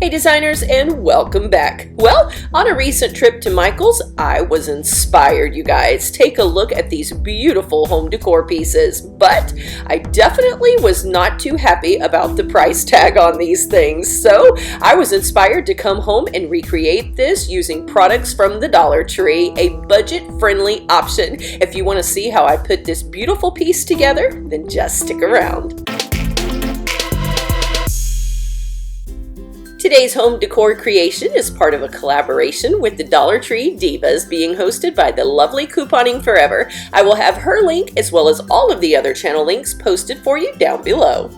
Hey designers, and welcome back. Well, on a recent trip to Michael's, I was inspired, you guys. Take a look at these beautiful home decor pieces, but I definitely was not too happy about the price tag on these things. So I was inspired to come home and recreate this using products from the Dollar Tree, a budget-friendly option. If you want to see how I put this beautiful piece together, then just stick around. Today's home decor creation is part of a collaboration with the Dollar Tree Divas, being hosted by the lovely Couponing Forever. I will have her link as well as all of the other channel links posted for you down below.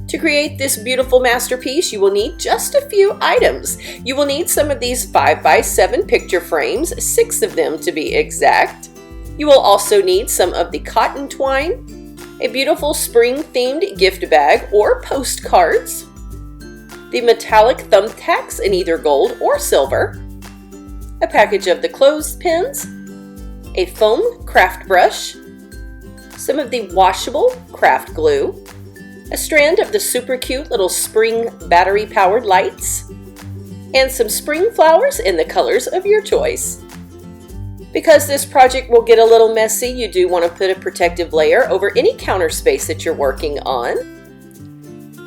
To create this beautiful masterpiece, you will need just a few items. You will need some of these 5x7 picture frames, 6 of them to be exact. You will also need some of the cotton twine, a beautiful spring-themed gift bag or postcards, the metallic thumbtacks in either gold or silver, a package of the clothespins, a foam craft brush, some of the washable craft glue, a strand of the super cute little spring battery powered lights, and some spring flowers in the colors of your choice. Because this project will get a little messy, you do want to put a protective layer over any counter space that you're working on.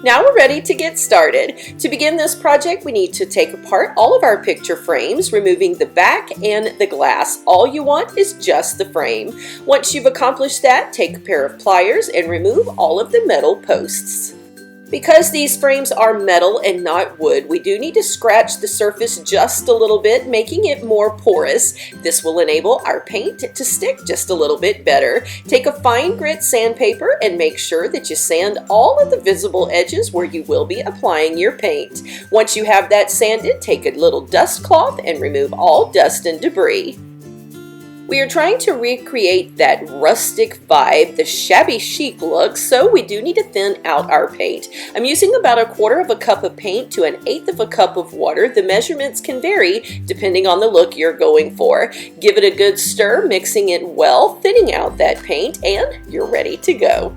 Now we're ready to get started. To begin this project, we need to take apart all of our picture frames, removing the back and the glass. All you want is just the frame. Once you've accomplished that, take a pair of pliers and remove all of the metal posts. Because these frames are metal and not wood, we do need to scratch the surface just a little bit, making it more porous. This will enable our paint to stick just a little bit better. Take a fine grit sandpaper and make sure that you sand all of the visible edges where you will be applying your paint. Once you have that sanded, take a little dust cloth and remove all dust and debris. We are trying to recreate that rustic vibe, the shabby chic look, so we do need to thin out our paint. I'm using about 1/4 cup of paint to 1/8 cup of water. The measurements can vary depending on the look you're going for. Give it a good stir, mixing it well, thinning out that paint, and you're ready to go.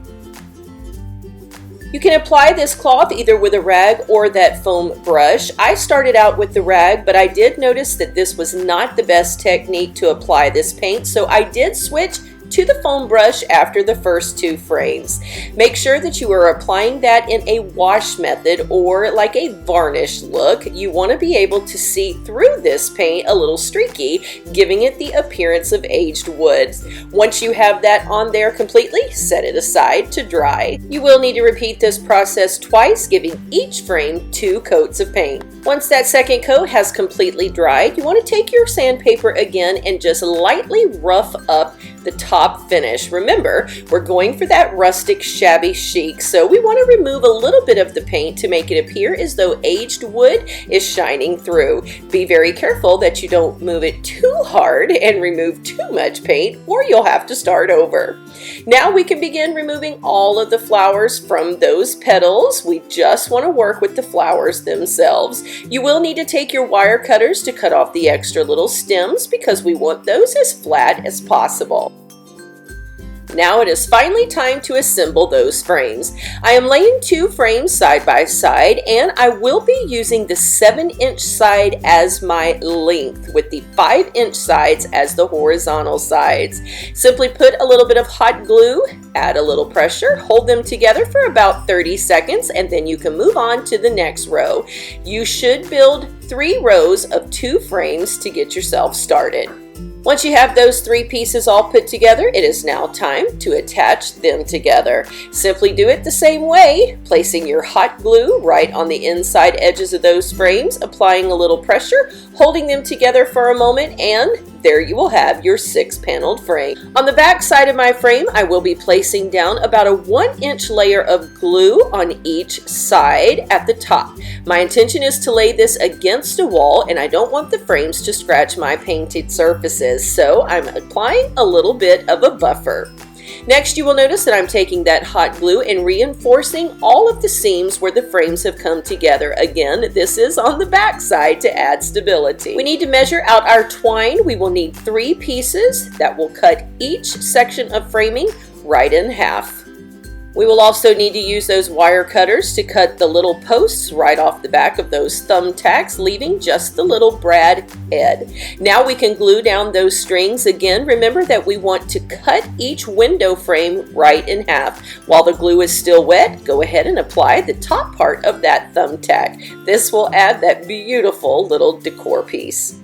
You can apply this cloth either with a rag or that foam brush. I started out with the rag, but I did notice that this was not the best technique to apply this paint, so I did switch to the foam brush after the first 2 frames. Make sure that you are applying that in a wash method or like a varnish look. You want to be able to see through this paint a little streaky, giving it the appearance of aged wood. Once you have that on there completely, set it aside to dry. You will need to repeat this process twice, giving each frame 2 coats of paint. Once that second coat has completely dried, you want to take your sandpaper again and just lightly rough up the top finish. Remember, we're going for that rustic shabby chic, so we want to remove a little bit of the paint to make it appear as though aged wood is shining through. Be very careful that you don't move it too hard and remove too much paint, or you'll have to start over. Now we can begin removing all of the flowers from those petals. We just want to work with the flowers themselves. You will need to take your wire cutters to cut off the extra little stems because we want those as flat as possible. Now it is finally time to assemble those frames. I am laying 2 frames side by side, and I will be using the 7-inch side as my length with the 5-inch sides as the horizontal sides. Simply put a little bit of hot glue, add a little pressure, hold them together for about 30 seconds, and then you can move on to the next row. You should build 3 rows of 2 frames to get yourself started. Once you have those 3 pieces all put together, it is now time to attach them together. Simply do it the same way, placing your hot glue right on the inside edges of those frames, applying a little pressure, holding them together for a moment, and there you will have your 6-paneled frame. On the back side of my frame, I will be placing down about a 1-inch layer of glue on each side at the top. My intention is to lay this against a wall, and I don't want the frames to scratch my painted surfaces, so I'm applying a little bit of a buffer. Next, you will notice that I'm taking that hot glue and reinforcing all of the seams where the frames have come together. Again, this is on the back side to add stability. We need to measure out our twine. We will need 3 pieces that will cut each section of framing right in half. We will also need to use those wire cutters to cut the little posts right off the back of those thumbtacks, leaving just the little brad head. Now we can glue down those strings. Again, remember that we want to cut each window frame right in half. While the glue is still wet, go ahead and apply the top part of that thumbtack. This will add that beautiful little decor piece.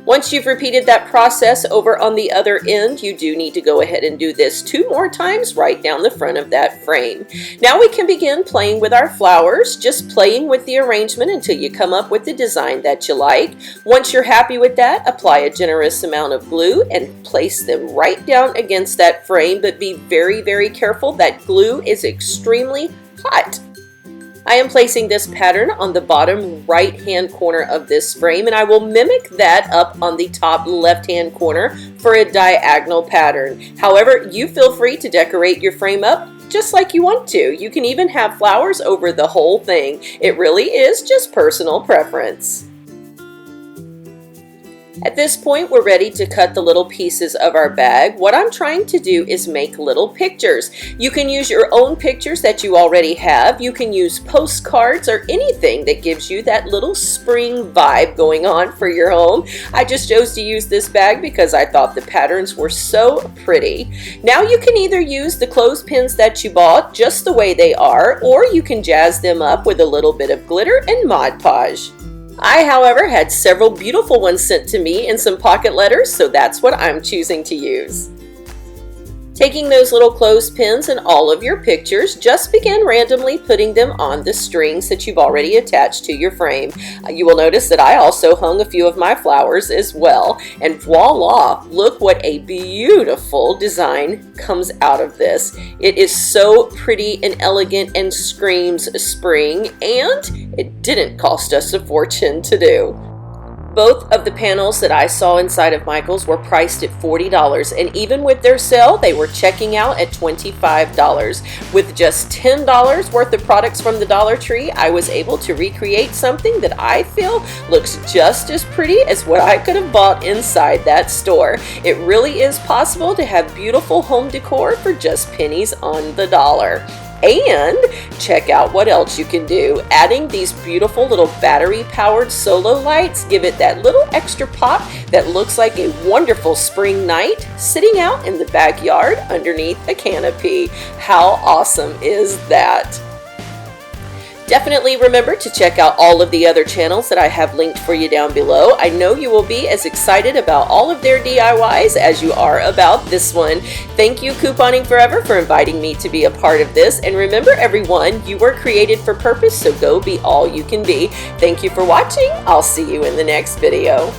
Once you've repeated that process over on the other end, you do need to go ahead and do this 2 more times right down the front of that frame. Now we can begin playing with our flowers, just playing with the arrangement until you come up with the design that you like. Once you're happy with that, apply a generous amount of glue and place them right down against that frame, but be very, very careful. That glue is extremely hot. I am placing this pattern on the bottom right-hand corner of this frame, and I will mimic that up on the top left-hand corner for a diagonal pattern. However, you feel free to decorate your frame up just like you want to. You can even have flowers over the whole thing. It really is just personal preference. At this point, we're ready to cut the little pieces of our bag. What I'm trying to do is make little pictures. You can use your own pictures that you already have. You can use postcards or anything that gives you that little spring vibe going on for your home. I just chose to use this bag because I thought the patterns were so pretty. Now you can either use the clothespins that you bought just the way they are, or you can jazz them up with a little bit of glitter and Mod Podge. I, however, had several beautiful ones sent to me in some pocket letters, so that's what I'm choosing to use. Taking those little clothespins and all of your pictures, just begin randomly putting them on the strings that you've already attached to your frame. You will notice that I also hung a few of my flowers as well, and voila, look what a beautiful design comes out of this. It is so pretty and elegant and screams spring, and it didn't cost us a fortune to do. Both of the panels that I saw inside of Michael's were priced at $40, and even with their sale, they were checking out at $25. With just $10 worth of products from the Dollar Tree, I was able to recreate something that I feel looks just as pretty as what I could have bought inside that store. It really is possible to have beautiful home decor for just pennies on the dollar. And check out what else you can do. Adding these beautiful little battery-powered solo lights give it that little extra pop that looks like a wonderful spring night sitting out in the backyard underneath a canopy. How awesome is that? Definitely remember to check out all of the other channels that I have linked for you down below. I know you will be as excited about all of their DIYs as you are about this one. Thank you, Couponing Forever, for inviting me to be a part of this. And remember, everyone, you were created for purpose, so go be all you can be. Thank you for watching. I'll see you in the next video.